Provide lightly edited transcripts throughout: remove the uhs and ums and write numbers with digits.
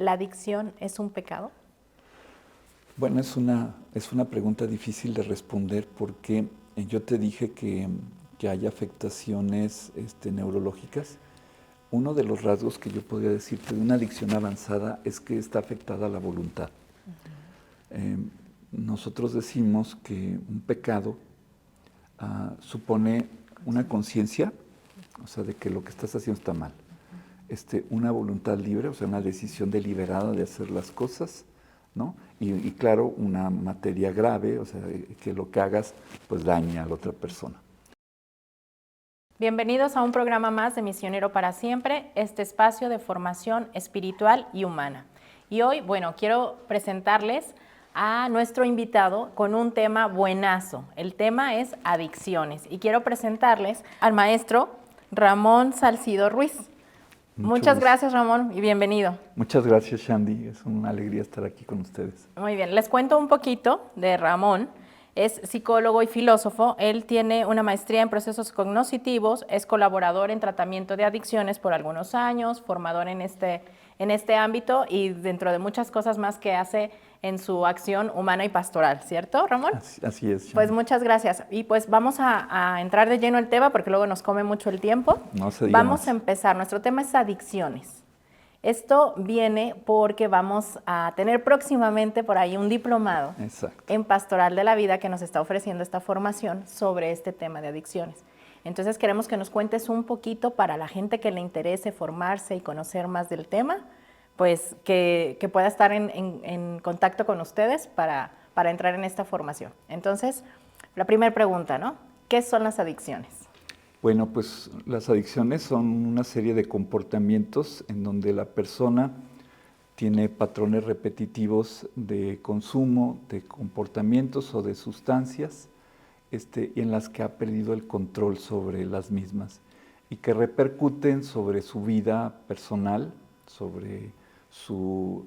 ¿la adicción es un pecado? Bueno, es una pregunta difícil de responder porque yo te dije que hay afectaciones neurológicas. Uno de los rasgos que yo podría decirte de una adicción avanzada es que está afectada la voluntad. Nosotros decimos que un pecado supone una conciencia, o sea, de que lo que estás haciendo está mal. Una voluntad libre, o sea, una decisión deliberada de hacer las cosas, ¿no? Y claro, una materia grave, o sea, que lo que hagas pues daña a la otra persona. Bienvenidos a un programa más de Misionero para Siempre, este espacio de formación espiritual y humana. Y hoy, bueno, quiero presentarles a nuestro invitado con un tema buenazo. El tema es adicciones y quiero presentarles al maestro Ramón Salcido Ruiz. Muchas gracias, Ramón, y bienvenido. Muchas gracias, Shandy. Es una alegría estar aquí con ustedes. Muy bien, les cuento un poquito de Ramón. Es psicólogo y filósofo. Él tiene una maestría en procesos cognitivos, es colaborador en tratamiento de adicciones por algunos años, formador en este ámbito y dentro de muchas cosas más que hace en su acción humana y pastoral, ¿cierto, Ramón? Así es, Shandy. Pues muchas gracias. Y pues vamos a entrar de lleno al tema porque luego nos come mucho el tiempo. No se diga Vamos más. a empezar. Nuestro tema es adicciones. Esto viene porque vamos a tener próximamente por ahí un diplomado en Pastoral de la Vida que nos está ofreciendo esta formación sobre este tema de adicciones. Entonces queremos que nos cuentes un poquito para la gente que le interese formarse y conocer más del tema, pues que pueda estar en contacto con ustedes para entrar en esta formación. Entonces, la primera pregunta, ¿no? ¿Qué son las adicciones? Bueno, pues las adicciones son una serie de comportamientos en donde la persona tiene patrones repetitivos de consumo, de comportamientos o de sustancias, y en las que ha perdido el control sobre las mismas y que repercuten sobre su vida personal, sobre sus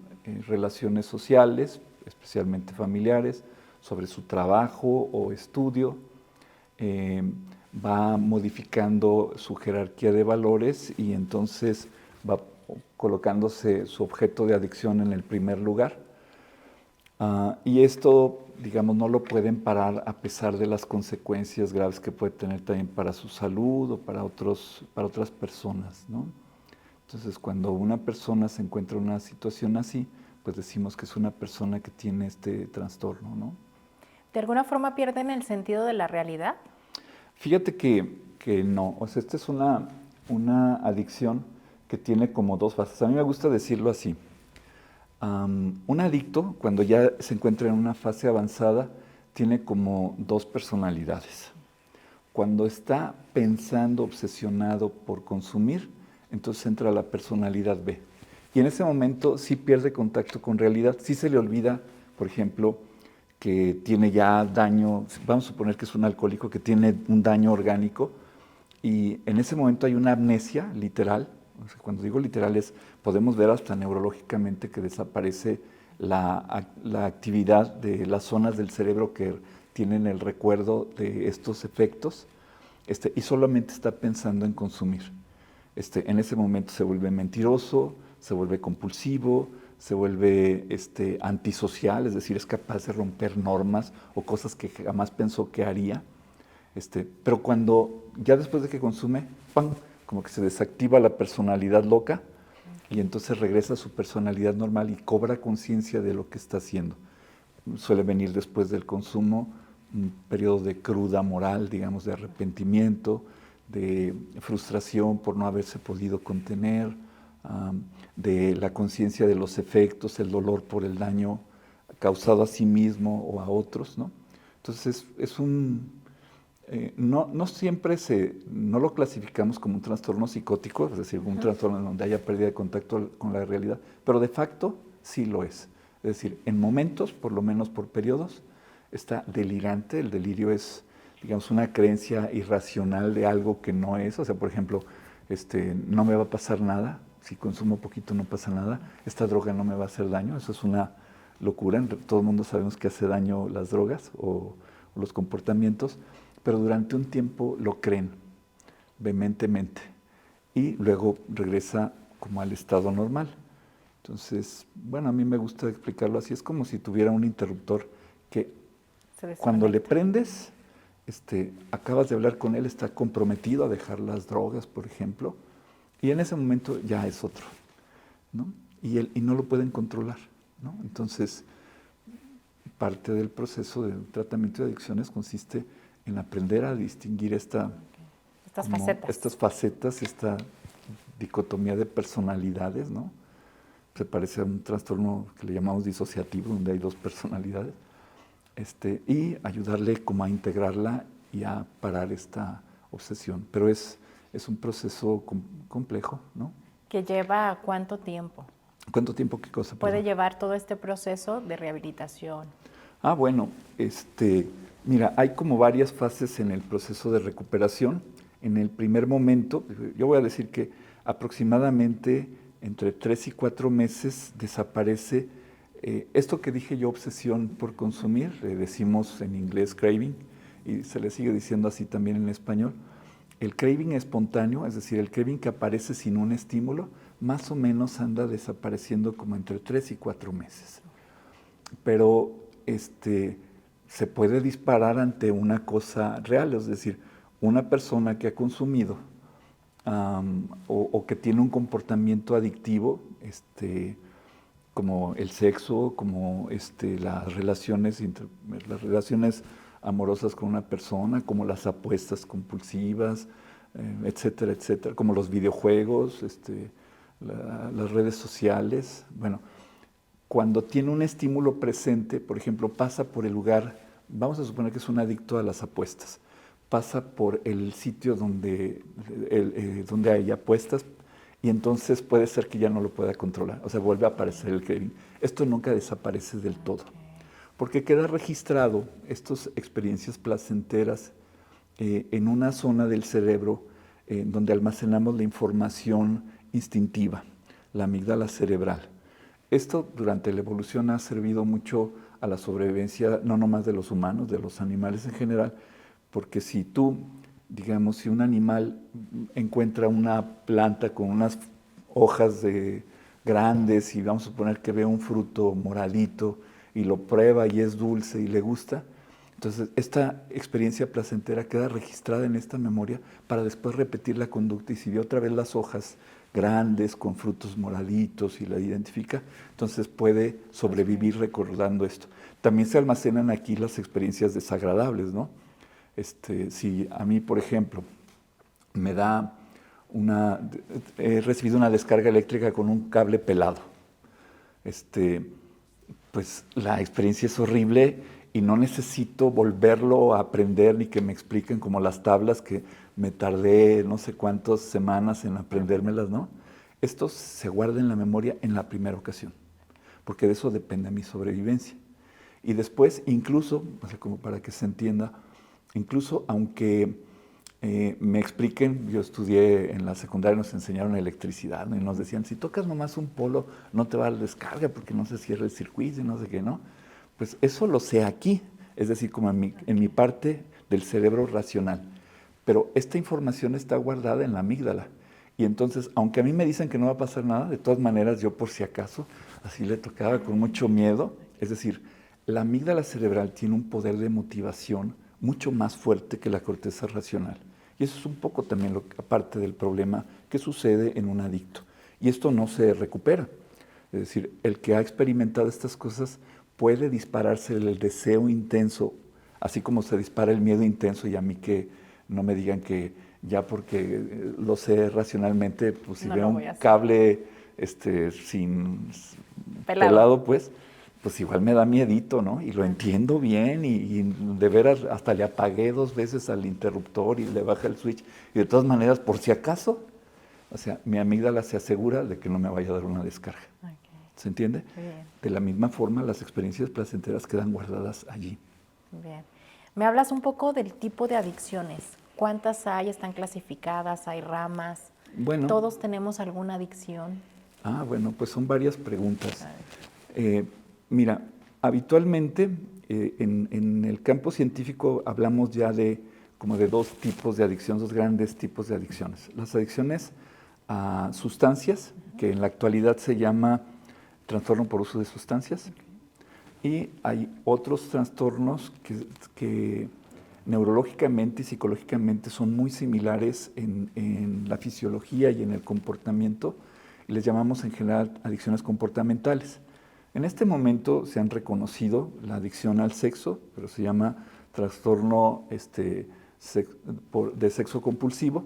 relaciones sociales, especialmente familiares, sobre su trabajo o estudio. Va modificando su jerarquía de valores y entonces va colocándose su objeto de adicción en el primer lugar. Y esto, digamos, no lo pueden parar a pesar de las consecuencias graves que puede tener también para su salud o para otras personas, ¿no? Entonces, cuando una persona se encuentra en una situación así, pues decimos que es una persona que tiene este trastorno, ¿no? ¿De alguna forma pierden el sentido de la realidad? Fíjate que no, o sea, esta es una adicción que tiene como dos fases. A mí me gusta decirlo así. Un adicto, cuando ya se encuentra en una fase avanzada, tiene como dos personalidades. Cuando está pensando, obsesionado por consumir, entonces entra la personalidad B. Y en ese momento sí pierde contacto con realidad, sí se le olvida, por ejemplo, que tiene ya daño, vamos a suponer que es un alcohólico que tiene un daño orgánico, y en ese momento hay una amnesia literal. O sea, cuando digo literal podemos ver hasta neurológicamente que desaparece la actividad de las zonas del cerebro que tienen el recuerdo de estos efectos, y solamente está pensando en consumir. En ese momento se vuelve mentiroso, se vuelve compulsivo, se vuelve antisocial, es decir, es capaz de romper normas o cosas que jamás pensó que haría. Pero cuando, ya después de que consume, ¡pam!, como que se desactiva la personalidad loca y entonces regresa a su personalidad normal y cobra conciencia de lo que está haciendo. Suele venir después del consumo un periodo de cruda moral, digamos, de arrepentimiento, de frustración por no haberse podido contener, de la conciencia de los efectos, el dolor por el daño causado a sí mismo o a otros, ¿no? Entonces no siempre no lo clasificamos como un trastorno psicótico, es decir, un trastorno en donde haya pérdida de contacto con la realidad, pero de facto sí lo es. Es decir, en momentos, por lo menos por periodos, está delirante. El delirio es, digamos, una creencia irracional de algo que no es. O sea, por ejemplo, no me va a pasar nada, si consumo poquito no pasa nada, esta droga no me va a hacer daño. Eso es una locura. Todo el mundo sabemos que hace daño las drogas o los comportamientos, pero durante un tiempo lo creen vehementemente y luego regresa como al estado normal. Entonces, bueno, a mí me gusta explicarlo así, es como si tuviera un interruptor que cuando le prendes, acabas de hablar con él, está comprometido a dejar las drogas, por ejemplo, y en ese momento ya es otro, ¿no? Y no lo pueden controlar, ¿no? Entonces, parte del proceso de tratamiento de adicciones consiste en aprender a distinguir estas facetas, esta dicotomía de personalidades, ¿no? Se parece a un trastorno que le llamamos disociativo, donde hay dos personalidades, y ayudarle como a integrarla y a parar esta obsesión. Pero es un proceso complejo, ¿no? ¿Que lleva cuánto tiempo? ¿Cuánto tiempo qué cosa? ¿Puede llevar todo este proceso de rehabilitación? Bueno, mira, hay como varias fases en el proceso de recuperación. En el primer momento, yo voy a decir que aproximadamente entre 3 y 4 meses desaparece esto que dije yo, obsesión por consumir, decimos en inglés craving, y se le sigue diciendo así también en español. El craving espontáneo, es decir, el craving que aparece sin un estímulo, más o menos anda desapareciendo como entre 3 y 4 meses. Pero se puede disparar ante una cosa real, es decir, una persona que ha consumido o que tiene un comportamiento adictivo, como el sexo, como las relaciones amorosas con una persona, como las apuestas compulsivas, etcétera, etcétera, como los videojuegos, las redes sociales. Bueno, cuando tiene un estímulo presente, por ejemplo, pasa por el lugar, vamos a suponer que es un adicto a las apuestas, pasa por el sitio donde hay apuestas y entonces puede ser que ya no lo pueda controlar, o sea, vuelve a aparecer el craving. Esto nunca desaparece del todo, porque queda registrado estas experiencias placenteras en una zona del cerebro donde almacenamos la información instintiva, la amígdala cerebral. Esto durante la evolución ha servido mucho a la sobrevivencia, no nomás de los humanos, de los animales en general, porque si tú, digamos, si un animal encuentra una planta con unas hojas grandes y vamos a suponer que ve un fruto moradito y lo prueba y es dulce y le gusta, entonces esta experiencia placentera queda registrada en esta memoria para después repetir la conducta y si ve otra vez las hojas grandes con frutos moraditos y la identifica, entonces puede sobrevivir recordando esto. También se almacenan aquí las experiencias desagradables, ¿no? Si a mí, por ejemplo, he recibido una descarga eléctrica con un cable pelado, pues la experiencia es horrible y no necesito volverlo a aprender ni que me expliquen como las tablas que me tardé no sé cuántas semanas en aprendérmelas, ¿no? Esto se guarda en la memoria en la primera ocasión, porque de eso depende mi sobrevivencia. Y después, incluso, o sea, como para que se entienda, incluso aunque me expliquen, yo estudié en la secundaria, nos enseñaron electricidad, ¿no? Y nos decían, si tocas nomás un polo, no te va a dar descarga porque no se cierra el circuito y no sé qué, ¿no? Pues eso lo sé aquí, es decir, como en mi parte del cerebro racional. Pero esta información está guardada en la amígdala. Y entonces, aunque a mí me dicen que no va a pasar nada, de todas maneras, yo por si acaso, así le tocaba con mucho miedo. Es decir, la amígdala cerebral tiene un poder de motivación mucho más fuerte que la corteza racional. Y eso es un poco también parte del problema que sucede en un adicto. Y esto no se recupera. Es decir, el que ha experimentado estas cosas puede dispararse el deseo intenso, así como se dispara el miedo intenso, y a mí que no me digan que ya porque lo sé racionalmente, pues si veo un cable sin pelado, pues igual me da miedito, ¿no? Y lo entiendo bien y de veras hasta le apagué 2 veces al interruptor y le bajé el switch. Y de todas maneras, por si acaso, o sea, mi amígdala se asegura de que no me vaya a dar una descarga. Okay. ¿Se entiende? Bien. De la misma forma, las experiencias placenteras quedan guardadas allí. Bien. Me hablas un poco del tipo de adicciones. ¿Cuántas hay? ¿Están clasificadas? ¿Hay ramas? Bueno. ¿Todos tenemos alguna adicción? Bueno, pues son varias preguntas. Mira, habitualmente en el campo científico hablamos ya de 2 tipos de adicción, 2 grandes tipos de adicciones. Las adicciones a sustancias, que en la actualidad se llama trastorno por uso de sustancias. Y hay otros trastornos que neurológicamente y psicológicamente son muy similares en la fisiología y en el comportamiento, y les llamamos en general adicciones comportamentales. En este momento se han reconocido la adicción al sexo, pero se llama trastorno de sexo compulsivo.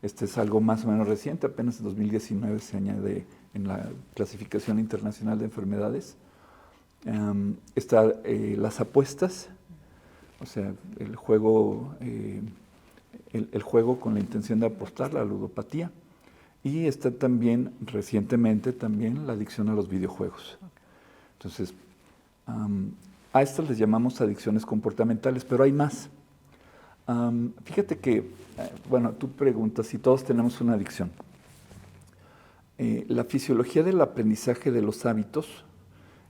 Este es algo más o menos reciente, apenas en 2019 se añade en la clasificación internacional de enfermedades. Están las apuestas, o sea, el juego con la intención de apostar, la ludopatía. Y está también, recientemente, también la adicción a los videojuegos. Entonces, a estas les llamamos adicciones comportamentales, pero hay más. Fíjate que, bueno, tú preguntas si todos tenemos una adicción. La fisiología del aprendizaje de los hábitos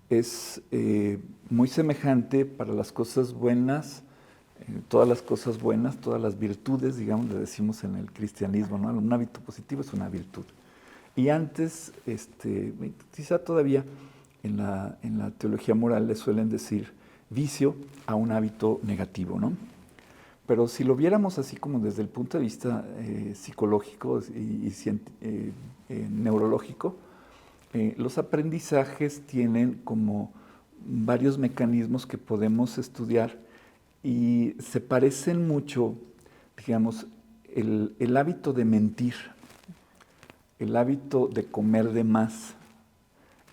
es muy semejante para las cosas buenas, todas las cosas buenas, todas las virtudes, digamos, le decimos en el cristianismo, ¿no? Un hábito positivo es una virtud. Y antes, quizá todavía en la teología moral le suelen decir vicio a un hábito negativo, ¿no? Pero si lo viéramos así como desde el punto de vista psicológico y neurológico, los aprendizajes tienen como varios mecanismos que podemos estudiar y se parecen mucho, digamos, el hábito de mentir, el hábito de comer de más,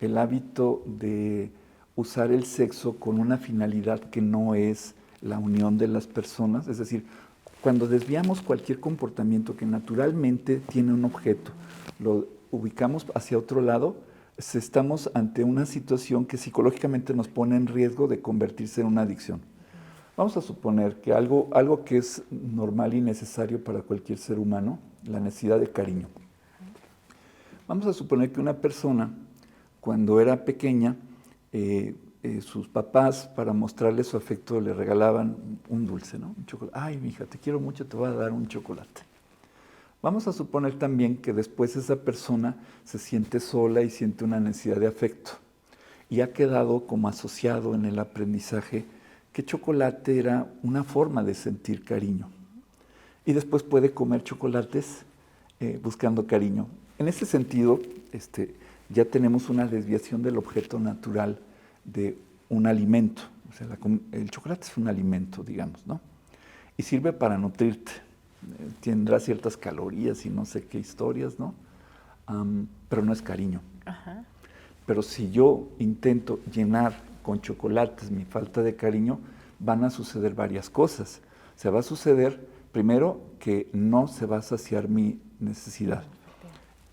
el hábito de usar el sexo con una finalidad que no es la unión de las personas, es decir, cuando desviamos cualquier comportamiento que naturalmente tiene un objeto, lo ubicamos hacia otro lado, estamos ante una situación que psicológicamente nos pone en riesgo de convertirse en una adicción. Vamos a suponer que algo que es normal y necesario para cualquier ser humano, la necesidad de cariño. Vamos a suponer que una persona, cuando era pequeña, sus papás, para mostrarle su afecto, le regalaban un dulce, ¿no? Un chocolate. Ay, mija, te quiero mucho, te voy a dar un chocolate. Vamos a suponer también que después esa persona se siente sola y siente una necesidad de afecto. Y ha quedado como asociado en el aprendizaje que chocolate era una forma de sentir cariño. Y después puede comer chocolates buscando cariño. En ese sentido, ya tenemos una desviación del objeto natural de un alimento. O sea, el chocolate es un alimento, digamos, ¿no? Y sirve para nutrirte. Tendrá ciertas calorías y no sé qué historias, ¿no? Pero no es cariño. Ajá. Pero si yo intento llenar con chocolates mi falta de cariño, van a suceder varias cosas. Se va a suceder, primero, que no se va a saciar mi necesidad.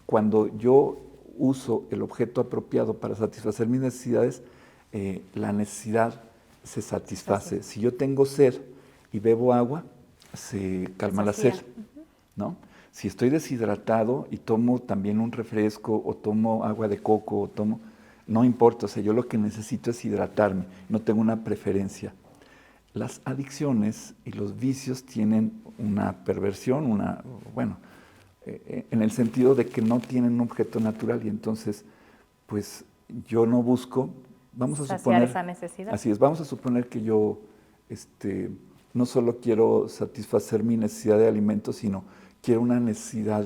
Cuando yo uso el objeto apropiado para satisfacer mis necesidades, la necesidad se satisface. Si yo tengo sed y bebo agua, se calma la sed, ¿no? Si estoy deshidratado y tomo también un refresco o tomo agua de coco o no importa, o sea, yo lo que necesito es hidratarme, no tengo una preferencia. Las adicciones y los vicios tienen una perversión, en el sentido de que no tienen un objeto natural y entonces, pues yo no busco, vamos a suponer esa necesidad. Así es, vamos a suponer que yo no solo quiero satisfacer mi necesidad de alimento, sino tengo una necesidad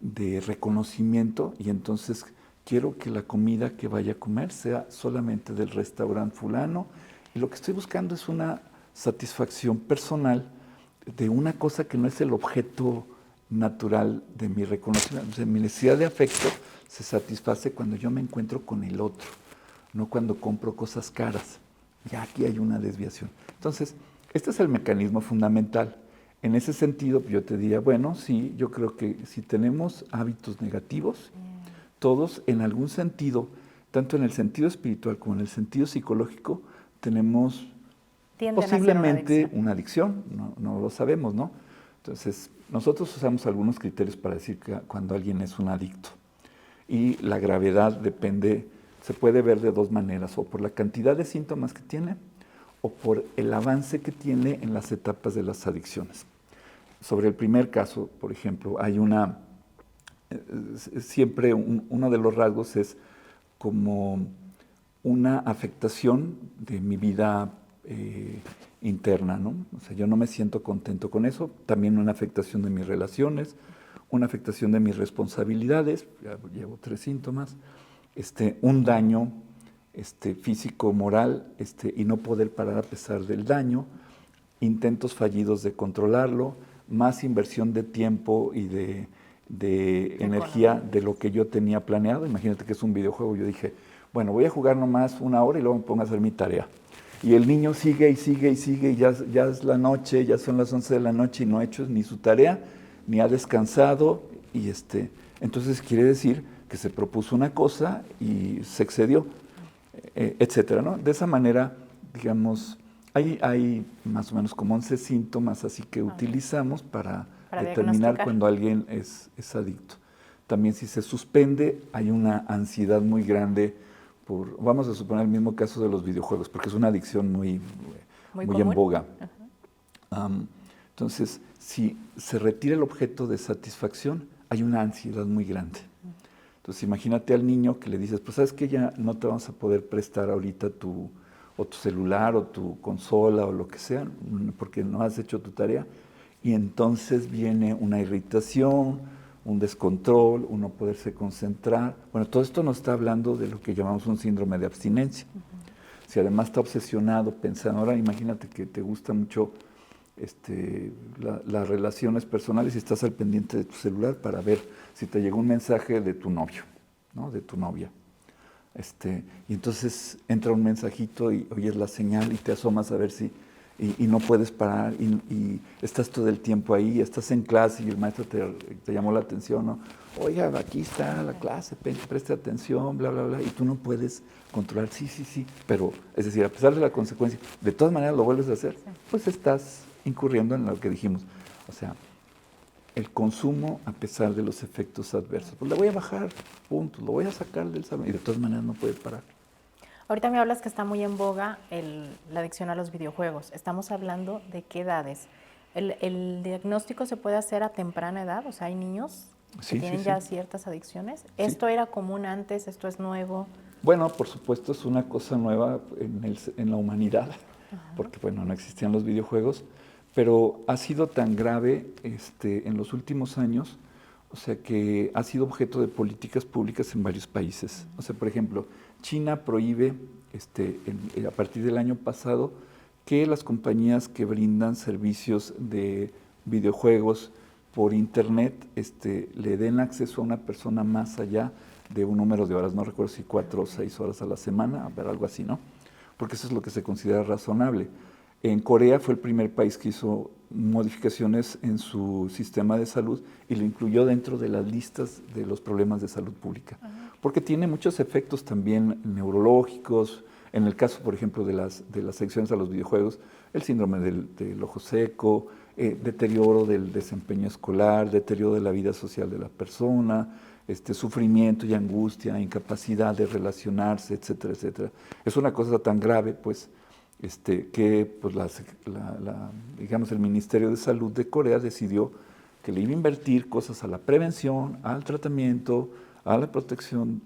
de reconocimiento y entonces quiero que la comida que vaya a comer sea solamente del restaurante fulano y lo que estoy buscando es una satisfacción personal de una cosa que no es el objeto natural de mi reconocimiento. O sea, mi necesidad de afecto se satisface cuando yo me encuentro con el otro, no cuando compro cosas caras. Ya aquí hay una desviación. Entonces, este es el mecanismo fundamental. En ese sentido, yo te diría, bueno, sí, yo creo que si tenemos hábitos negativos, todos en algún sentido, tanto en el sentido espiritual como en el sentido psicológico, tenemos posiblemente una adicción, no lo sabemos, ¿no? Entonces, nosotros usamos algunos criterios para decir que cuando alguien es un adicto. Y la gravedad depende, se puede ver de dos maneras, o por la cantidad de síntomas que tiene, o por el avance que tiene en las etapas de las adicciones. Sobre el primer caso, por ejemplo, hay una siempre uno de los rasgos es como una afectación de mi vida interna, ¿no? O sea, yo no me siento contento con eso. También una afectación de mis relaciones, una afectación de mis responsabilidades, ya llevo 3 síntomas, un daño físico, moral, y no poder parar a pesar del daño, intentos fallidos de controlarlo, más inversión de tiempo y de energía de lo que yo tenía planeado. Imagínate que es un videojuego, yo dije, bueno, voy a jugar nomás 1 hora y luego me pongo a hacer mi tarea. Y el niño sigue y sigue y sigue, y ya es la noche, ya son las 11 de la noche y no ha hecho ni su tarea, ni ha descansado, y entonces quiere decir que se propuso una cosa y se excedió, etcétera, ¿no? De esa manera, digamos, hay más o menos como 11 síntomas así que utilizamos para determinar cuando alguien es adicto. También si se suspende, hay una ansiedad muy grande vamos a suponer el mismo caso de los videojuegos, porque es una adicción muy en boga. Entonces, si se retira el objeto de satisfacción, hay una ansiedad muy grande. Entonces, imagínate al niño que le dices, pues sabes que ya no te vamos a poder prestar ahorita tu celular o tu consola o lo que sea, porque no has hecho tu tarea, y entonces viene una irritación, un descontrol, uno poderse concentrar. Bueno, todo esto nos está hablando de lo que llamamos un síndrome de abstinencia. Si además está obsesionado pensando, ahora imagínate que te gusta mucho las relaciones personales y estás al pendiente de tu celular para ver si te llegó un mensaje de tu novio, ¿no? De tu novia. Y entonces entra un mensajito y oyes la señal y te asomas a ver si... Y no puedes parar y estás todo el tiempo ahí, estás en clase y el maestro te llamó la atención, ¿no? Oiga, aquí está la clase, preste atención, bla, bla, bla, y tú no puedes controlar, sí, pero, es decir, a pesar de la consecuencia, de todas maneras lo vuelves a hacer, pues estás incurriendo en lo que dijimos, o sea, el consumo a pesar de los efectos adversos. Pues le voy a bajar, punto, lo voy a sacar del salón y de todas maneras no puedes parar. Ahorita me hablas que está muy en boga la adicción a los videojuegos. Estamos hablando de qué edades. ¿El diagnóstico se puede hacer a temprana edad? O sea, ¿hay niños que tienen ya ciertas adicciones? ¿Esto era común antes? ¿Esto es nuevo? Bueno, por supuesto es una cosa nueva en la humanidad, porque bueno, no existían los videojuegos, pero ha sido tan grave en los últimos años, o sea que ha sido objeto de políticas públicas en varios países. O sea, por ejemplo, China prohíbe a partir del año pasado que las compañías que brindan servicios de videojuegos por internet le den acceso a una persona más allá de un número de horas, no recuerdo si 4 o 6 horas a la semana, a ver, algo así, ¿no? Porque eso es lo que se considera razonable. En Corea fue el primer país que hizo modificaciones en su sistema de salud y lo incluyó dentro de las listas de los problemas de salud pública, porque tiene muchos efectos también neurológicos. En el caso, por ejemplo, de las adicciones a los videojuegos, el síndrome del ojo seco, deterioro del desempeño escolar, deterioro de la vida social de la persona, sufrimiento y angustia, incapacidad de relacionarse, etcétera, etcétera. Es una cosa tan grave, pues, que pues, digamos, el Ministerio de Salud de Corea decidió que le iba a invertir cosas a la prevención, al tratamiento, a la protección,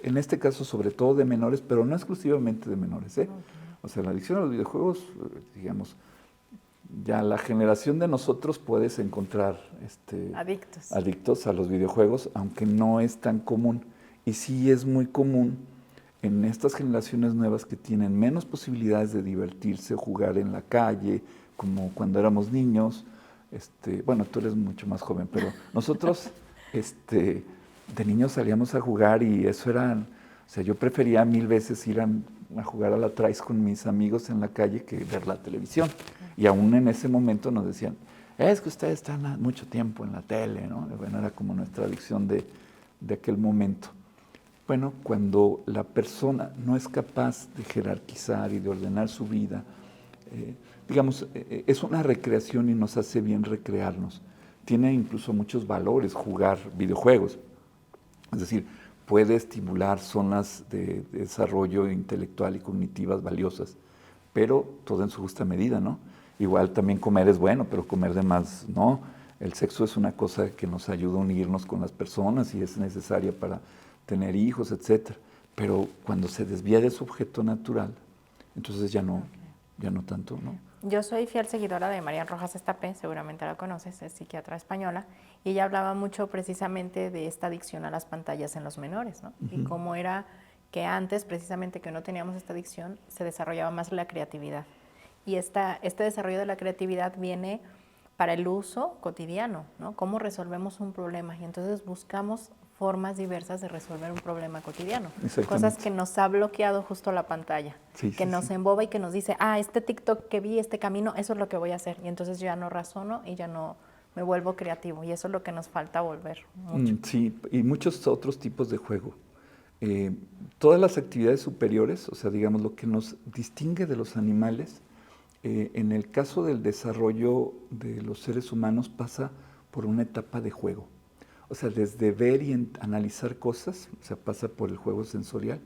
en este caso sobre todo de menores, pero no exclusivamente de menores. O sea, la adicción a los videojuegos, digamos, ya la generación de nosotros puedes encontrar adictos a los videojuegos, aunque no es tan común. Y sí es muy común en estas generaciones nuevas que tienen menos posibilidades de divertirse o jugar en la calle, como cuando éramos niños. Bueno, tú eres mucho más joven, pero nosotros de niños salíamos a jugar y eso era, o sea, yo prefería 1000 veces ir a jugar a la traes con mis amigos en la calle que ver la televisión. Y aún en ese momento nos decían, es que ustedes están mucho tiempo en la tele, ¿no? Bueno, era como nuestra adicción de aquel momento. Bueno, cuando la persona no es capaz de jerarquizar y de ordenar su vida, digamos, es una recreación y nos hace bien recrearnos. Tiene incluso muchos valores jugar videojuegos. Es decir, puede estimular zonas de desarrollo intelectual y cognitivas valiosas, pero todo en su justa medida, ¿no? Igual también comer es bueno, pero comer de más, ¿no? El sexo es una cosa que nos ayuda a unirnos con las personas y es necesaria para tener hijos, etcétera. Pero cuando se desvía de su objeto natural, entonces ya no tanto, ¿no? Yo soy fiel seguidora de Marian Rojas Estapé, seguramente la conoces, es psiquiatra española, y ella hablaba mucho precisamente de esta adicción a las pantallas en los menores, ¿no? Y cómo era que antes, precisamente que no teníamos esta adicción, se desarrollaba más la creatividad. Y este desarrollo de la creatividad viene para el uso cotidiano, ¿no? Cómo resolvemos un problema. Y entonces buscamos formas diversas de resolver un problema cotidiano. Cosas que nos ha bloqueado justo la pantalla, que nos emboba y que nos dice, este TikTok que vi, este camino, eso es lo que voy a hacer. Y entonces yo ya no razono y ya no me vuelvo creativo. Y eso es lo que nos falta volver mucho. Sí, y muchos otros tipos de juego. Todas las actividades superiores, o sea, digamos, lo que nos distingue de los animales, en el caso del desarrollo de los seres humanos pasa por una etapa de juego. O sea, desde ver y analizar cosas, o sea, pasa por el juego sensorial,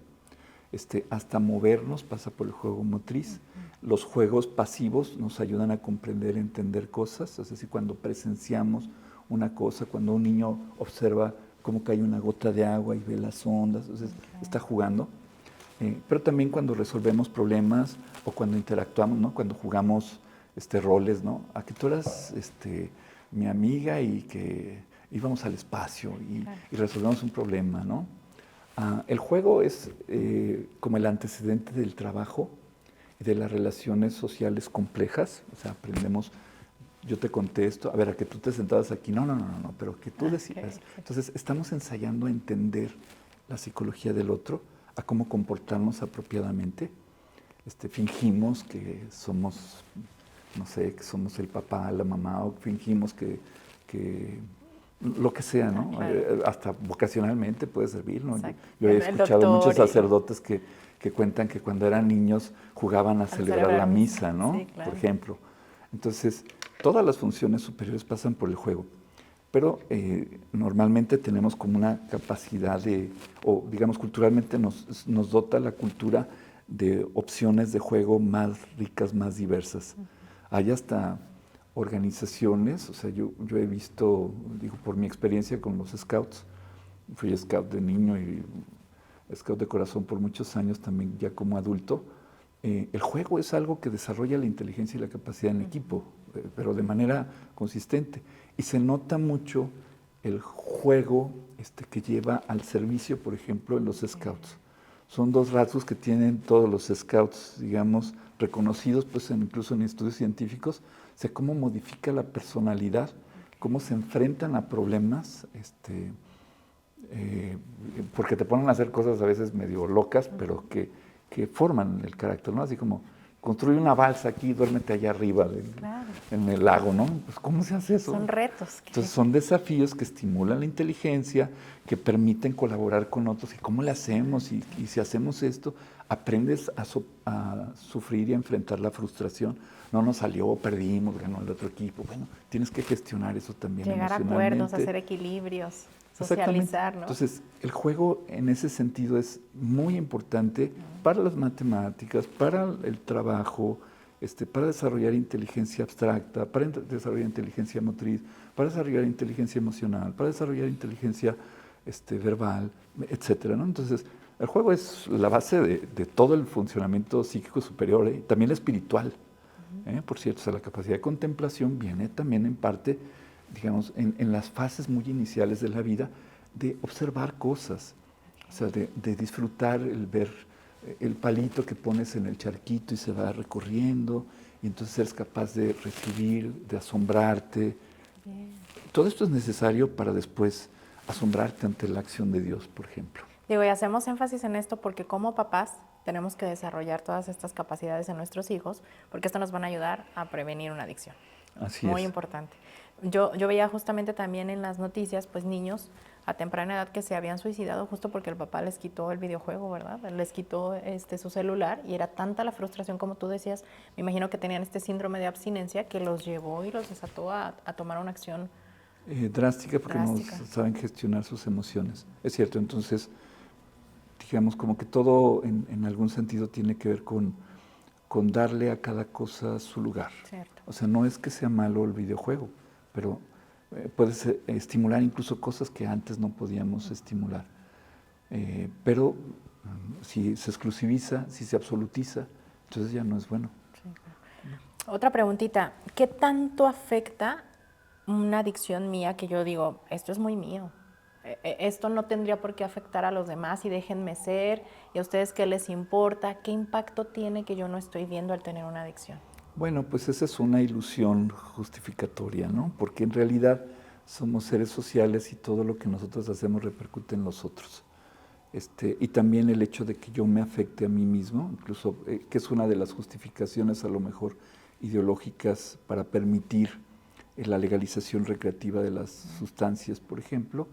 hasta movernos pasa por el juego motriz. Los juegos pasivos nos ayudan a comprender, entender cosas, es decir, cuando presenciamos una cosa, cuando un niño observa cómo cae una gota de agua y ve las ondas, entonces está jugando. Pero también cuando resolvemos problemas o cuando interactuamos, ¿no? Cuando jugamos roles, ¿no? A que tú eras mi amiga y que íbamos al espacio y resolvemos un problema, ¿no? El juego es como el antecedente del trabajo y de las relaciones sociales complejas, o sea, aprendemos, yo te contesto, a ver, a que tú te sentabas aquí, no, pero que tú decías. Entonces, estamos ensayando a entender la psicología del otro, a cómo comportarnos apropiadamente. Fingimos que somos, no sé, que somos el papá, la mamá, o fingimos que lo que sea, ¿no? Hasta vocacionalmente puede servir, ¿no? Yo he escuchado muchos sacerdotes que cuentan que cuando eran niños jugaban a celebrar la misa, ¿no? Sí, claro. Por ejemplo. Entonces, todas las funciones superiores pasan por el juego. Pero normalmente tenemos como una capacidad o digamos culturalmente nos dota la cultura de opciones de juego más ricas, más diversas. Hay hasta organizaciones, o sea, yo he visto, digo, por mi experiencia con los scouts, fui scout de niño y scout de corazón por muchos años también ya como adulto, el juego es algo que desarrolla la inteligencia y la capacidad en equipo, pero de manera consistente. Y se nota mucho el juego que lleva al servicio, por ejemplo, en los scouts. Son dos rasgos que tienen todos los scouts, digamos, reconocidos, pues incluso en estudios científicos, o sea, cómo modifica la personalidad, cómo se enfrentan a problemas, porque te ponen a hacer cosas a veces medio locas, pero que forman el carácter, ¿no? Así como, construye una balsa aquí, duérmete allá arriba en el lago, ¿no? Pues ¿cómo se hace eso? Son retos. Entonces son desafíos que estimulan la inteligencia, que permiten colaborar con otros. ¿Y cómo le hacemos? Y si hacemos esto, aprendes a sufrir y a enfrentar la frustración. No nos salió, perdimos, ganó el otro equipo. Bueno, tienes que gestionar eso también emocionalmente. Llegar a acuerdos, hacer equilibrios, socializar, ¿no? Entonces, el juego en ese sentido es muy importante para las matemáticas, para el trabajo, para desarrollar inteligencia abstracta, para desarrollar inteligencia motriz, para desarrollar inteligencia emocional, para desarrollar inteligencia verbal, etcétera, ¿no? Entonces, el juego es la base de todo el funcionamiento psíquico superior, también espiritual. Por cierto, o sea, la capacidad de contemplación viene también en parte, digamos, en las fases muy iniciales de la vida, de observar cosas, o sea, de disfrutar el ver el palito que pones en el charquito y se va recorriendo, y entonces eres capaz de recibir, de asombrarte. Bien. Todo esto es necesario para después asombrarte ante la acción de Dios, por ejemplo. Digo, y hacemos énfasis en esto porque como papás tenemos que desarrollar todas estas capacidades en nuestros hijos, porque esto nos van a ayudar a prevenir una adicción. Así Muy importante. Yo veía justamente también en las noticias, pues niños a temprana edad que se habían suicidado justo porque el papá les quitó el videojuego, ¿verdad? Les quitó su celular y era tanta la frustración, como tú decías, me imagino que tenían este síndrome de abstinencia que los llevó y los desató a tomar una acción drástica porque no saben gestionar sus emociones. Es cierto, entonces, digamos, como que todo en algún sentido tiene que ver con darle a cada cosa su lugar. Cierto. O sea, no es que sea malo el videojuego, pero puedes estimular incluso cosas que antes no podíamos estimular. Pero si se exclusiviza, si se absolutiza, entonces ya no es bueno. Sí, claro. Otra preguntita, ¿qué tanto afecta una adicción mía que yo digo, esto es muy mío? Esto no tendría por qué afectar a los demás y déjenme ser, y a ustedes qué les importa, ¿qué impacto tiene que yo no estoy viendo al tener una adicción? Bueno, pues esa es una ilusión justificatoria, ¿no? Porque en realidad somos seres sociales y todo lo que nosotros hacemos repercute en los otros. Y también el hecho de que yo me afecte a mí mismo, incluso que es una de las justificaciones a lo mejor ideológicas para permitir la legalización recreativa de las sustancias, por ejemplo,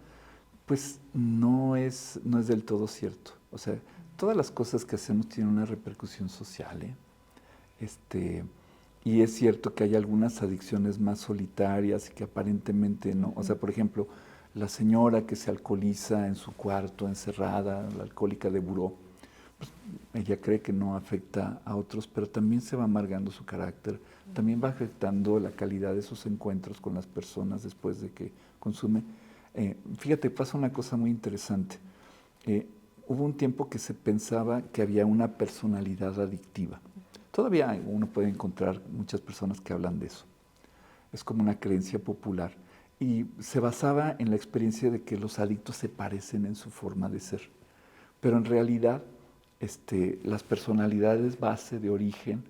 pues no es del todo cierto. O sea, todas las cosas que hacemos tienen una repercusión social, y es cierto que hay algunas adicciones más solitarias y que aparentemente no. O sea, por ejemplo, la señora que se alcoholiza en su cuarto, encerrada, la alcohólica de buró, pues, ella cree que no afecta a otros, pero también se va amargando su carácter, también va afectando la calidad de sus encuentros con las personas después de que consume. Fíjate, pasa una cosa muy interesante. Hubo un tiempo que se pensaba que había una personalidad adictiva. Todavía uno puede encontrar muchas personas que hablan de eso. Es como una creencia popular. Y se basaba en la experiencia de que los adictos se parecen en su forma de ser. Pero en realidad, las personalidades base de origen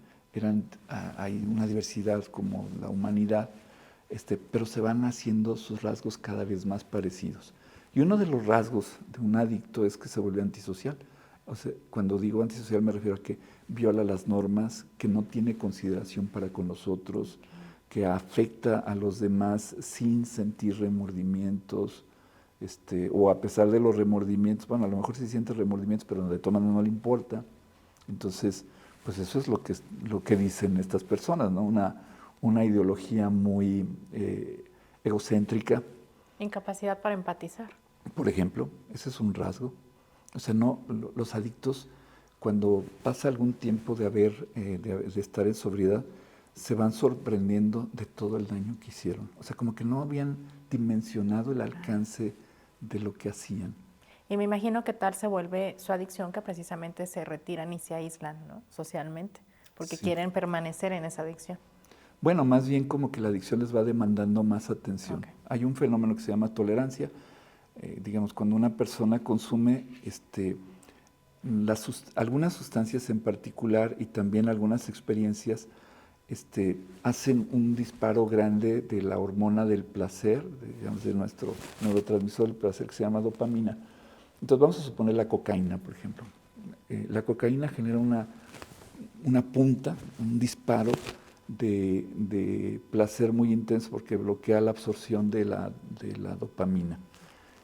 hay una diversidad como la humanidad, pero se van haciendo sus rasgos cada vez más parecidos. Y uno de los rasgos de un adicto es que se vuelve antisocial. O sea, cuando digo antisocial me refiero a que viola las normas, que no tiene consideración para con los otros, que afecta a los demás sin sentir remordimientos, o a pesar de los remordimientos, bueno, a lo mejor sí siente remordimientos, pero de todas maneras no le importa. Entonces, pues eso es lo que dicen estas personas, ¿no? Una ideología muy egocéntrica. Incapacidad para empatizar. Por ejemplo, ese es un rasgo. O sea, no, los adictos, cuando pasa algún tiempo de estar en sobriedad, se van sorprendiendo de todo el daño que hicieron. O sea, como que no habían dimensionado el alcance de lo que hacían. Y me imagino que tal se vuelve su adicción, que precisamente se retiran y se aíslan, ¿no? Socialmente, porque Sí. quieren permanecer en esa adicción. Bueno, más bien como que la adicción les va demandando más atención. Okay. Hay un fenómeno que se llama tolerancia. Digamos, cuando una persona consume algunas sustancias en particular y también algunas experiencias, hacen un disparo grande de la hormona del placer, digamos, de nuestro neurotransmisor del placer que se llama dopamina. Entonces vamos a suponer la cocaína, por ejemplo. La cocaína genera una punta, un disparo de placer muy intenso porque bloquea la absorción de la dopamina.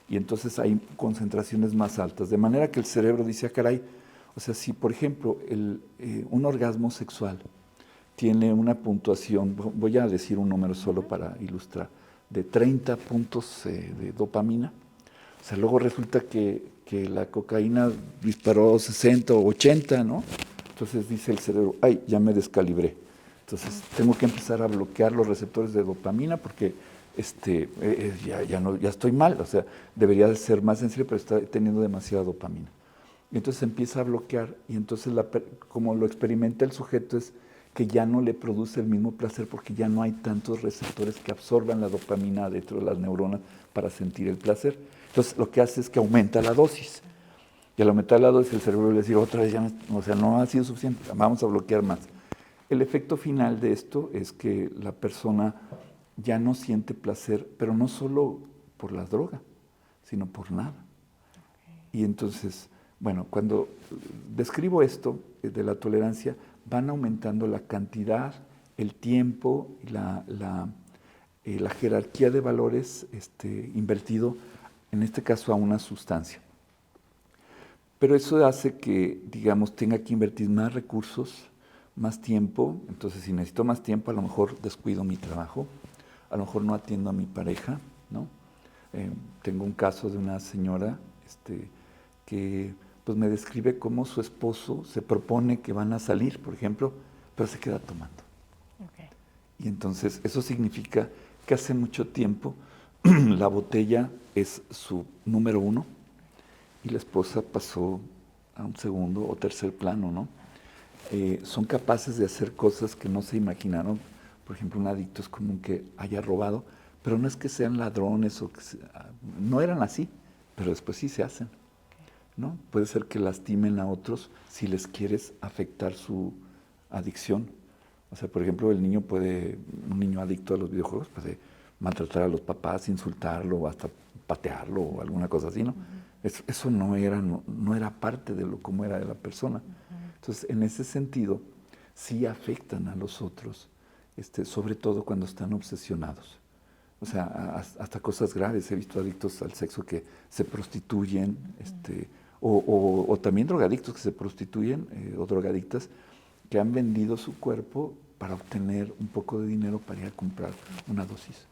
Y entonces hay concentraciones más altas. De manera que el cerebro dice, caray, o sea, si por ejemplo un orgasmo sexual tiene una puntuación, voy a decir un número solo para ilustrar, de 30 puntos de dopamina, o sea, luego resulta que la cocaína disparó 60 o 80, ¿no? Entonces dice el cerebro, ay, ya me descalibré. Entonces tengo que empezar a bloquear los receptores de dopamina porque ya estoy mal, o sea, debería de ser más sensible, pero está teniendo demasiada dopamina. Y entonces empieza a bloquear y entonces como lo experimenta el sujeto es que ya no le produce el mismo placer porque ya no hay tantos receptores que absorban la dopamina dentro de las neuronas para sentir el placer. Entonces lo que hace es que aumenta la dosis. Y al aumentar la dosis el cerebro le dice otra vez, no ha sido suficiente, vamos a bloquear más. El efecto final de esto es que la persona ya no siente placer, pero no solo por la droga, sino por nada. Y entonces, bueno, cuando describo esto de la tolerancia, van aumentando la cantidad, el tiempo, la jerarquía de valores invertido, en este caso a una sustancia. Pero eso hace que, digamos, tenga que invertir más recursos, más tiempo. Entonces, si necesito más tiempo, a lo mejor descuido mi trabajo, a lo mejor no atiendo a mi pareja, ¿no? Tengo un caso de una señora que pues me describe cómo su esposo se propone que van a salir, por ejemplo, pero se queda tomando. Okay. Y entonces eso significa que hace mucho tiempo la botella es su número uno y la esposa pasó a un segundo o tercer plano, ¿no? Son capaces de hacer cosas que no se imaginaron. Por ejemplo, un adicto es común que haya robado, pero no es que sean ladrones o que no eran así, pero después sí se hacen, ¿no? Puede ser que lastimen a otros si les quieres afectar su adicción. O sea, por ejemplo, un niño adicto a los videojuegos puede maltratar a los papás, insultarlo, o hasta patearlo o alguna cosa así, ¿no? Eso no era parte de cómo era de la persona. Entonces, en ese sentido, sí afectan a los otros, sobre todo cuando están obsesionados. O sea, hasta cosas graves. He visto adictos al sexo que se prostituyen, o también drogadictos que se prostituyen, o drogadictas que han vendido su cuerpo para obtener un poco de dinero para ir a comprar una dosis.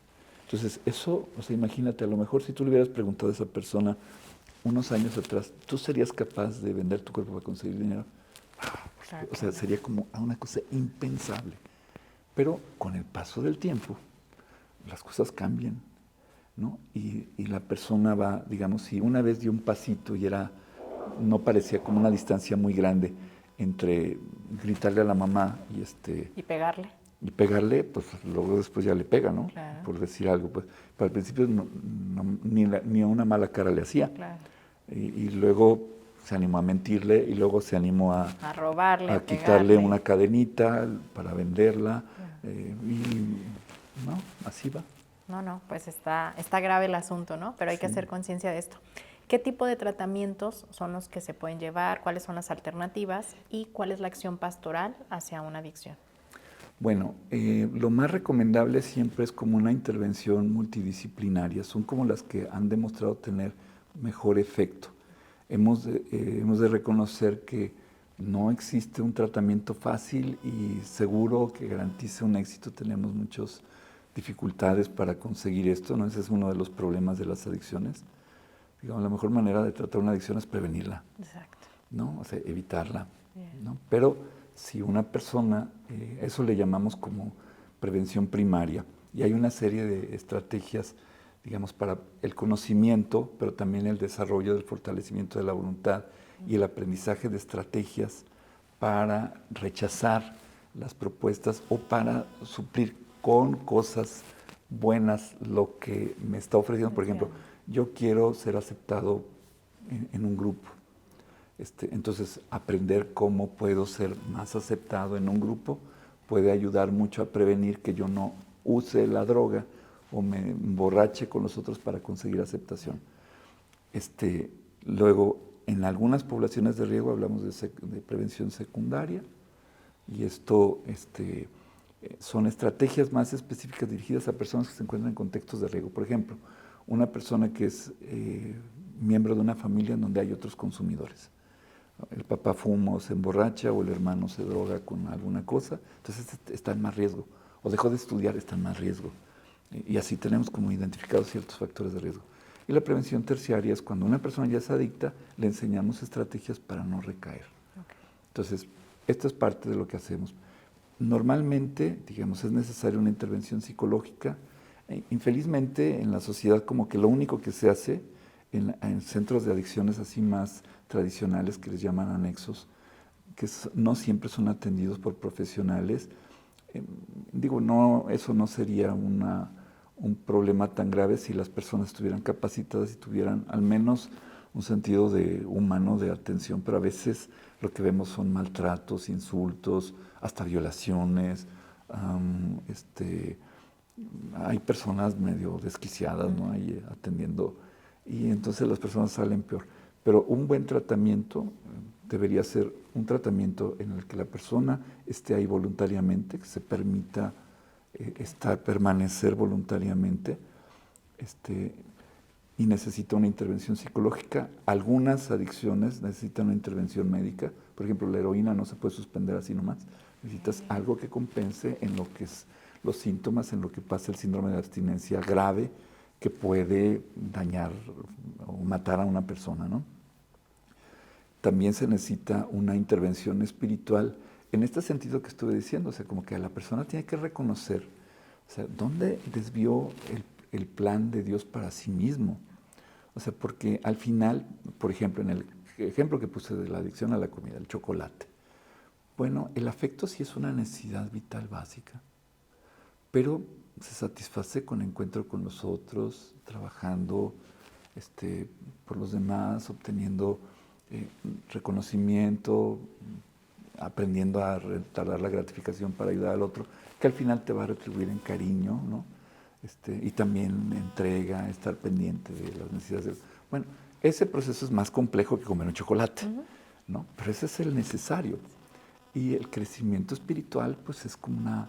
Entonces, eso, o sea, imagínate, a lo mejor si tú le hubieras preguntado a esa persona unos años atrás, ¿tú serías capaz de vender tu cuerpo para conseguir dinero? O sea, sería como una cosa impensable. Pero con el paso del tiempo, las cosas cambian, ¿no? Y la persona va, digamos, si una vez dio un pasito y no parecía como una distancia muy grande entre gritarle a la mamá y pegarle. Y pegarle, pues luego después ya le pega, ¿no? Claro. Por decir algo. Pues, pero al principio ni una mala cara le hacía. Claro. Y luego se animó a mentirle y luego se animó a robarle, a quitarle una cadenita para venderla. No, así va. No, pues está grave el asunto, ¿no? Pero hay que hacer conciencia de esto. ¿Qué tipo de tratamientos son los que se pueden llevar? ¿Cuáles son las alternativas? ¿Y cuál es la acción pastoral hacia una adicción? Bueno, lo más recomendable siempre es como una intervención multidisciplinaria. Son como las que han demostrado tener mejor efecto. Hemos de reconocer que no existe un tratamiento fácil y seguro que garantice un éxito. Tenemos muchas dificultades para conseguir esto, ¿no? Ese es uno de los problemas de las adicciones. Digamos, la mejor manera de tratar una adicción es prevenirla. Exacto. ¿No? O sea, evitarla, ¿no? Pero si una persona, eso le llamamos como prevención primaria, y hay una serie de estrategias, digamos, para el conocimiento, pero también el desarrollo del fortalecimiento de la voluntad y el aprendizaje de estrategias para rechazar las propuestas o para suplir con cosas buenas lo que me está ofreciendo. Por ejemplo, yo quiero ser aceptado en un grupo. Entonces, aprender cómo puedo ser más aceptado en un grupo puede ayudar mucho a prevenir que yo no use la droga o me emborrache con los otros para conseguir aceptación. Luego, en algunas poblaciones de riesgo hablamos de prevención secundaria y esto son estrategias más específicas dirigidas a personas que se encuentran en contextos de riesgo. Por ejemplo, una persona que es miembro de una familia en donde hay otros consumidores. El papá fuma o se emborracha o el hermano se droga con alguna cosa, entonces está en más riesgo. O dejó de estudiar, está en más riesgo. Y así tenemos como identificados ciertos factores de riesgo. Y la prevención terciaria es cuando una persona ya es adicta, le enseñamos estrategias para no recaer. Okay. Entonces, esto es parte de lo que hacemos. Normalmente, digamos, es necesaria una intervención psicológica. Infelizmente, en la sociedad como que lo único que se hace en centros de adicciones así más tradicionales que les llaman anexos, que no siempre son atendidos por profesionales. Eso no sería un problema tan grave si las personas estuvieran capacitadas y tuvieran al menos un sentido humano de atención, pero a veces lo que vemos son maltratos, insultos, hasta violaciones. Hay personas medio desquiciadas, ¿no? Ahí atendiendo, y entonces las personas salen peor. Pero un buen tratamiento debería ser un tratamiento en el que la persona esté ahí voluntariamente, que se permita permanecer voluntariamente, y necesita una intervención psicológica. Algunas adicciones necesitan una intervención médica. Por ejemplo, la heroína no se puede suspender así nomás. Necesitas algo que compense en lo que es los síntomas, en lo que pasa el síndrome de abstinencia grave, que puede dañar o matar a una persona, ¿no? También se necesita una intervención espiritual, en este sentido que estuve diciendo, o sea, como que la persona tiene que reconocer, o sea, dónde desvió el plan de Dios para sí mismo. O sea, porque al final, por ejemplo, en el ejemplo que puse de la adicción a la comida, el chocolate. Bueno, el afecto sí es una necesidad vital básica, pero se satisface con encuentro con los otros, trabajando por los demás, obteniendo reconocimiento, aprendiendo a retardar la gratificación para ayudar al otro, que al final te va a retribuir en cariño, ¿no? Y también entrega, estar pendiente de las necesidades. Bueno, ese proceso es más complejo que comer un chocolate, ¿no? Pero ese es el necesario. Y el crecimiento espiritual, pues es como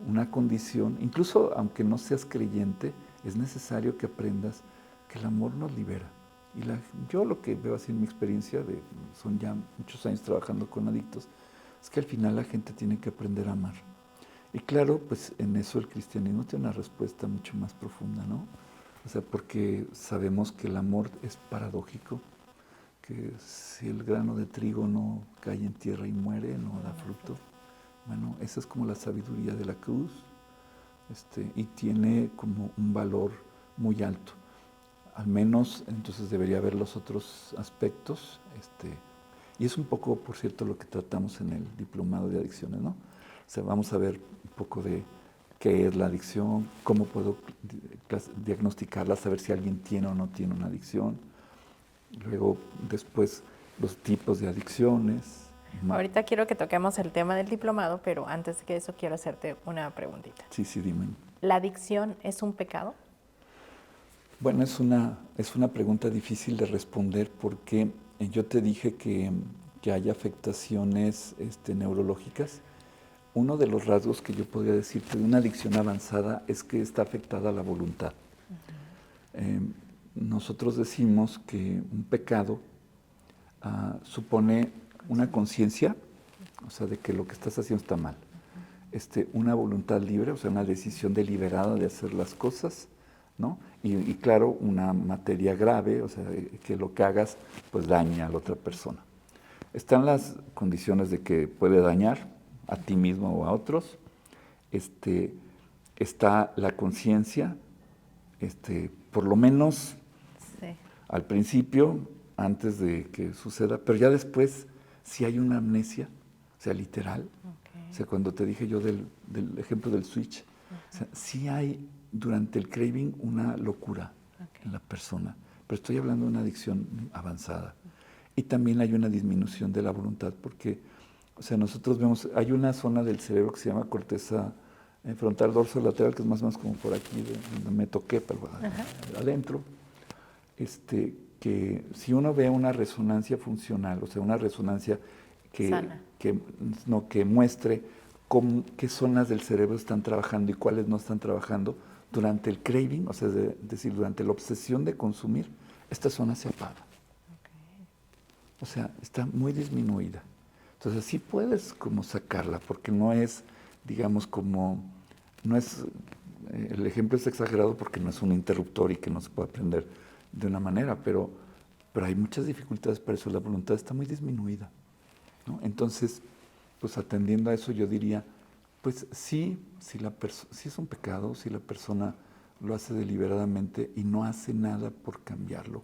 una condición, incluso aunque no seas creyente, es necesario que aprendas que el amor nos libera. Y yo lo que veo así en mi experiencia, son ya muchos años trabajando con adictos, es que al final la gente tiene que aprender a amar. Y claro, pues en eso el cristianismo tiene una respuesta mucho más profunda, ¿no? O sea, porque sabemos que el amor es paradójico, que si el grano de trigo no cae en tierra y muere, no da fruto. Bueno, esa es como la sabiduría de la cruz, y tiene como un valor muy alto. Al menos entonces debería haber los otros aspectos, y es un poco, por cierto, lo que tratamos en el diplomado de adicciones, ¿no? O sea, vamos a ver un poco de qué es la adicción, cómo puedo diagnosticarla, saber si alguien tiene o no tiene una adicción. Luego, después, los tipos de adicciones. Ahorita quiero que toquemos el tema del diplomado, pero antes de eso quiero hacerte una preguntita. Sí, dime. ¿La adicción es un pecado? Bueno, es una pregunta difícil de responder porque yo te dije que hay afectaciones neurológicas. Uno de los rasgos que yo podría decirte de una adicción avanzada es que está afectada la voluntad. Nosotros decimos que un pecado supone una conciencia, o sea, de que lo que estás haciendo está mal. Una voluntad libre, o sea, una decisión deliberada de hacer las cosas, ¿no? Y claro, una materia grave, o sea, que lo que hagas pues daña a la otra persona. Están las condiciones de que puede dañar a ti mismo o a otros. Está la conciencia, por lo menos al principio, antes de que suceda, pero ya después, si hay una amnesia, o sea, literal, o sea, cuando te dije yo del ejemplo del switch, o sea, sí hay durante el craving una locura en la persona, pero estoy hablando de una adicción avanzada. Y también hay una disminución de la voluntad, porque, o sea, nosotros vemos, hay una zona del cerebro que se llama corteza frontal dorso lateral, que es más o menos como por aquí, donde me toqué, pero adentro, que si uno ve una resonancia funcional, o sea, una resonancia que muestre qué zonas del cerebro están trabajando y cuáles no están trabajando, durante el craving, o sea, es decir, durante la obsesión de consumir, esta zona se apaga. O sea, está muy disminuida. Entonces, sí puedes como sacarla, porque no es, digamos, el ejemplo es exagerado porque no es un interruptor y que no se puede aprender de una manera, pero hay muchas dificultades para eso, la voluntad está muy disminuida, ¿no? Entonces, pues atendiendo a eso yo diría, pues sí es un pecado, si la persona lo hace deliberadamente y no hace nada por cambiarlo.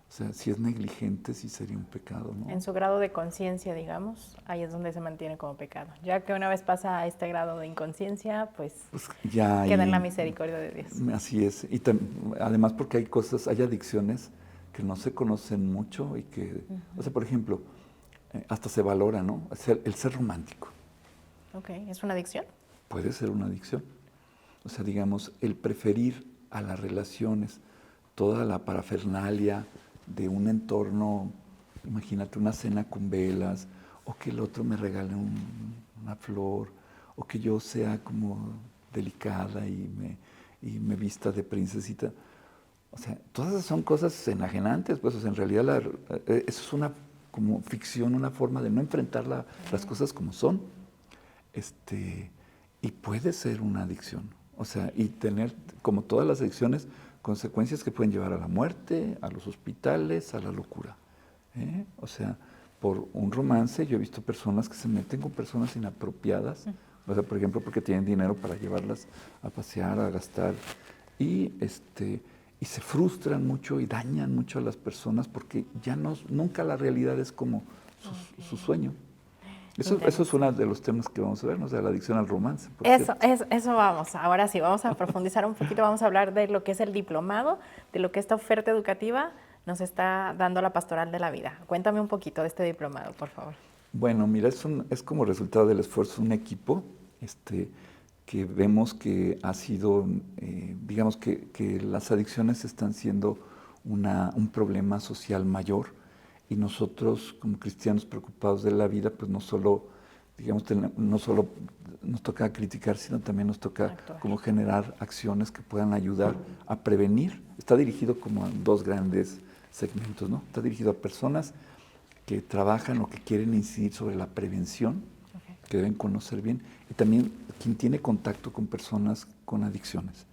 O sea, si es negligente, sí sería un pecado, ¿no? En su grado de conciencia, digamos, ahí es donde se mantiene como pecado. Ya que una vez pasa a este grado de inconsciencia, pues ya queda en la misericordia de Dios. Así es. Y además porque hay adicciones que no se conocen mucho y que, o sea, por ejemplo, hasta se valora, ¿no? El ser romántico. Ok, ¿es una adicción? Puede ser una adicción. O sea, digamos, el preferir a las relaciones, toda la parafernalia de un entorno, imagínate una cena con velas, o que el otro me regale una flor, o que yo sea como delicada y me vista de princesita. O sea, todas esas son cosas enajenantes, pues, o sea, en realidad eso es una como ficción, una forma de no enfrentar las cosas como son. Y puede ser una adicción, o sea, y tener, como todas las adicciones, consecuencias que pueden llevar a la muerte, a los hospitales, a la locura. O sea, por un romance yo he visto personas que se meten con personas inapropiadas, o sea, por ejemplo, porque tienen dinero para llevarlas a pasear, a gastar, y se frustran mucho y dañan mucho a las personas porque nunca la realidad es como su sueño. Eso es uno de los temas que vamos a ver, ¿no? O sea, la adicción al romance. Eso vamos. Ahora sí, vamos a profundizar un poquito, vamos a hablar de lo que es el diplomado, de lo que esta oferta educativa nos está dando la Pastoral de la Vida. Cuéntame un poquito de este diplomado, por favor. Bueno, mira, es como resultado del esfuerzo de un equipo que vemos que ha sido, digamos que las adicciones están siendo un problema social mayor, y nosotros como cristianos preocupados de la vida, pues no solo nos toca criticar, sino también nos toca como generar acciones que puedan ayudar a prevenir. Está dirigido como a dos grandes segmentos, ¿no? Está dirigido a personas que trabajan o que quieren incidir sobre la prevención, que deben conocer bien, y también quien tiene contacto con personas con adicciones.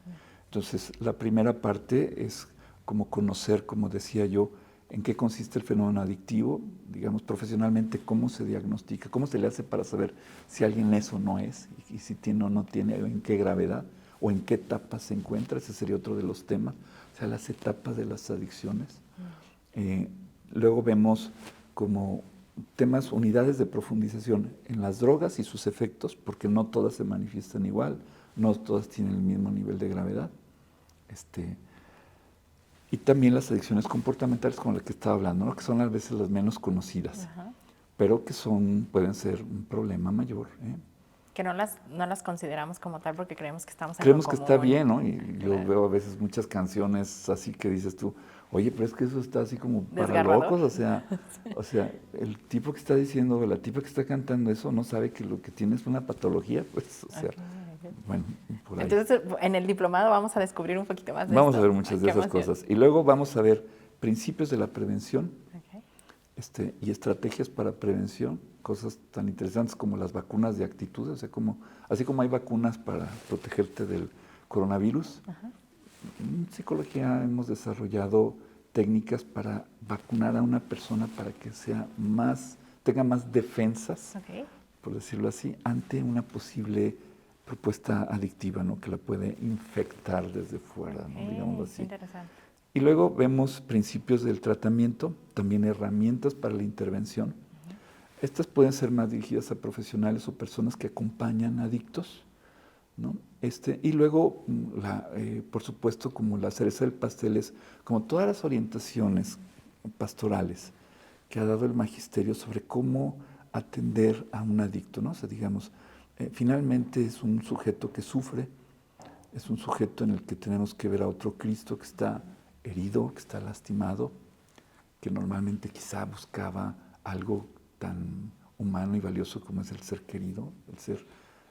Entonces, la primera parte es como conocer, como decía yo, en qué consiste el fenómeno adictivo, digamos profesionalmente, cómo se diagnostica, cómo se le hace para saber si alguien es o no es, y si tiene o no tiene, en qué gravedad, o en qué etapa se encuentra. Ese sería otro de los temas, o sea, las etapas de las adicciones. Luego vemos como temas, unidades de profundización en las drogas y sus efectos, porque no todas se manifiestan igual, no todas tienen el mismo nivel de gravedad. Y también las adicciones comportamentales, como la que estaba hablando, ¿no? Que son a veces las menos conocidas, pero que pueden ser un problema mayor. Que no las consideramos como tal porque creemos que estamos en Creemos lo que común. está bien, ¿no? Y yo veo a veces muchas canciones así que dices tú, oye, pero es que eso está así como para locos, o sea, el tipo que está diciendo, la tipa que está cantando eso no sabe que lo que tiene es una patología, pues, o sea, bueno, por ahí. Entonces, en el diplomado vamos a descubrir un poquito más de Vamos esto. a ver muchas de esas cosas. Y luego vamos a ver principios de la prevención, y estrategias para prevención, cosas tan interesantes como las vacunas de actitud, o sea, así como hay vacunas para protegerte del coronavirus, en psicología hemos desarrollado técnicas para vacunar a una persona para que tenga más defensas, por decirlo así, ante una posible propuesta adictiva, ¿no? Que la puede infectar desde fuera, ¿no? Digámoslo así. Interesante. Y luego vemos principios del tratamiento, también herramientas para la intervención. Estas pueden ser más dirigidas a profesionales o personas que acompañan adictos, ¿no? Y luego, por supuesto, como la cereza del pastel es como todas las orientaciones pastorales que ha dado el magisterio sobre cómo atender a un adicto, ¿no? O sea, digamos, finalmente es un sujeto que sufre, es un sujeto en el que tenemos que ver a otro Cristo que está herido, que está lastimado, que normalmente quizá buscaba algo tan humano y valioso como es el ser querido, el ser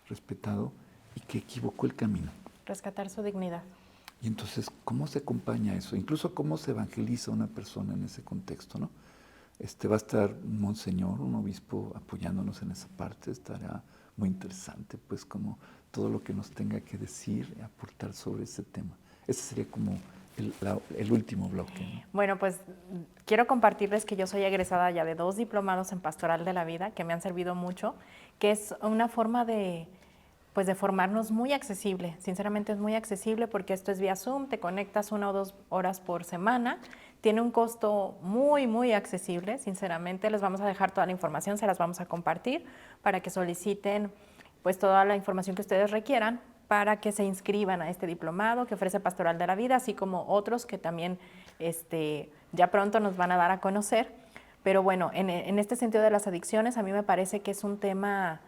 respetado, y que equivocó el camino. Rescatar su dignidad. Y entonces, ¿cómo se acompaña eso? Incluso cómo se evangeliza a una persona en ese contexto, ¿no? Va a estar un monseñor, un obispo apoyándonos en esa parte. Estará muy interesante, pues, como todo lo que nos tenga que decir y aportar sobre ese tema. Ese sería como el último bloque, ¿no? Bueno, pues quiero compartirles que yo soy egresada ya de 2 diplomados en Pastoral de la Vida que me han servido mucho, que es una forma de formarnos muy accesible. Sinceramente es muy accesible porque esto es vía Zoom, te conectas 1 o 2 horas por semana, tiene un costo muy, muy accesible. Sinceramente les vamos a dejar toda la información, se las vamos a compartir para que soliciten pues toda la información que ustedes requieran para que se inscriban a este diplomado que ofrece Pastoral de la Vida, así como otros que también ya pronto nos van a dar a conocer. Pero bueno, en este sentido de las adicciones, a mí me parece que es un tema,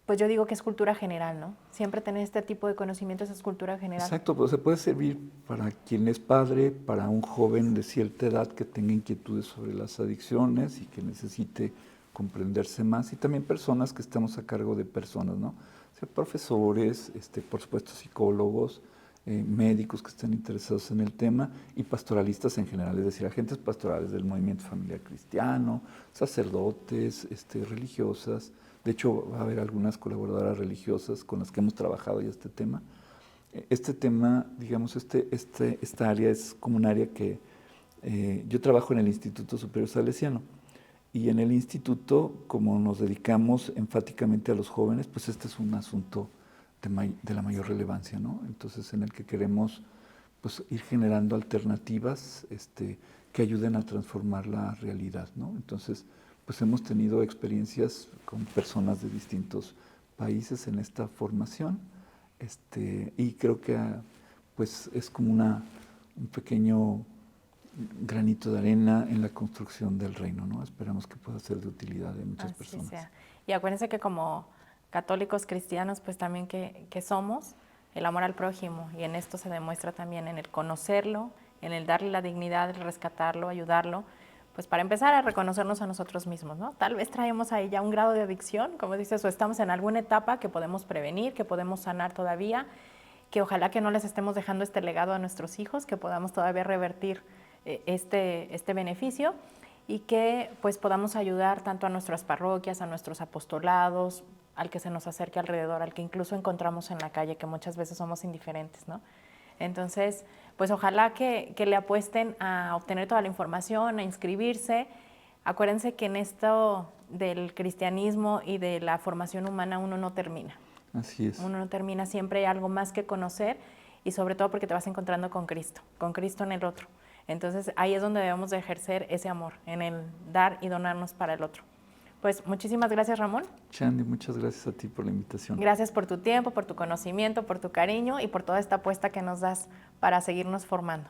pues yo digo que es cultura general, ¿no? Siempre tener este tipo de conocimientos es cultura general. Exacto, pues se puede servir para quien es padre, para un joven de cierta edad que tenga inquietudes sobre las adicciones y que necesite comprenderse más, y también personas que estamos a cargo de personas, ¿no? O sea, profesores, por supuesto psicólogos, médicos que estén interesados en el tema, y pastoralistas en general, es decir, agentes pastorales del movimiento familiar cristiano, sacerdotes, religiosas. De hecho, va a haber algunas colaboradoras religiosas con las que hemos trabajado ya este tema. Este tema, digamos, esta área es como un área que yo trabajo en el Instituto Superior Salesiano, y en el instituto, como nos dedicamos enfáticamente a los jóvenes, pues este es un asunto de la mayor relevancia, ¿no? Entonces, en el que queremos pues ir generando alternativas que ayuden a transformar la realidad, ¿no? Entonces, pues hemos tenido experiencias con personas de distintos países en esta formación, y creo que pues es como un pequeño granito de arena en la construcción del reino, ¿no? Esperamos que pueda ser de utilidad de muchas personas. Sea. Y acuérdense que como católicos cristianos, pues también que somos el amor al prójimo, y en esto se demuestra también en el conocerlo, en el darle la dignidad, el rescatarlo, ayudarlo, pues para empezar a reconocernos a nosotros mismos, ¿no? Tal vez traemos ahí ya un grado de adicción, como dices, o estamos en alguna etapa que podemos prevenir, que podemos sanar todavía, que ojalá que no les estemos dejando este legado a nuestros hijos, que podamos todavía revertir este beneficio, y que pues podamos ayudar tanto a nuestras parroquias, a nuestros apostolados, al que se nos acerque alrededor, al que incluso encontramos en la calle, que muchas veces somos indiferentes, ¿no? Entonces, pues ojalá que le apuesten a obtener toda la información, a inscribirse. Acuérdense que en esto del cristianismo y de la formación humana uno no termina. Así es. Uno no termina, siempre hay algo más que conocer, y sobre todo porque te vas encontrando con Cristo en el otro. Entonces ahí es donde debemos de ejercer ese amor, en el dar y donarnos para el otro. Pues muchísimas gracias, Ramón. Chandy, muchas gracias a ti por la invitación. Gracias por tu tiempo, por tu conocimiento, por tu cariño y por toda esta apuesta que nos das para seguirnos formando.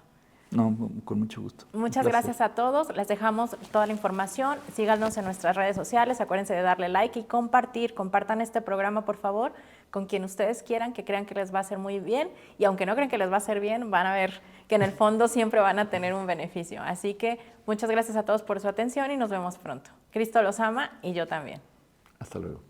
No, con mucho gusto. Muchas gracias a todos. Les dejamos toda la información. Síganos en nuestras redes sociales. Acuérdense de darle like y compartir. Compartan este programa, por favor, con quien ustedes quieran, que crean que les va a hacer muy bien. Y aunque no crean que les va a hacer bien, van a ver que en el fondo siempre van a tener un beneficio. Así que muchas gracias a todos por su atención y nos vemos pronto. Cristo los ama y yo también. Hasta luego.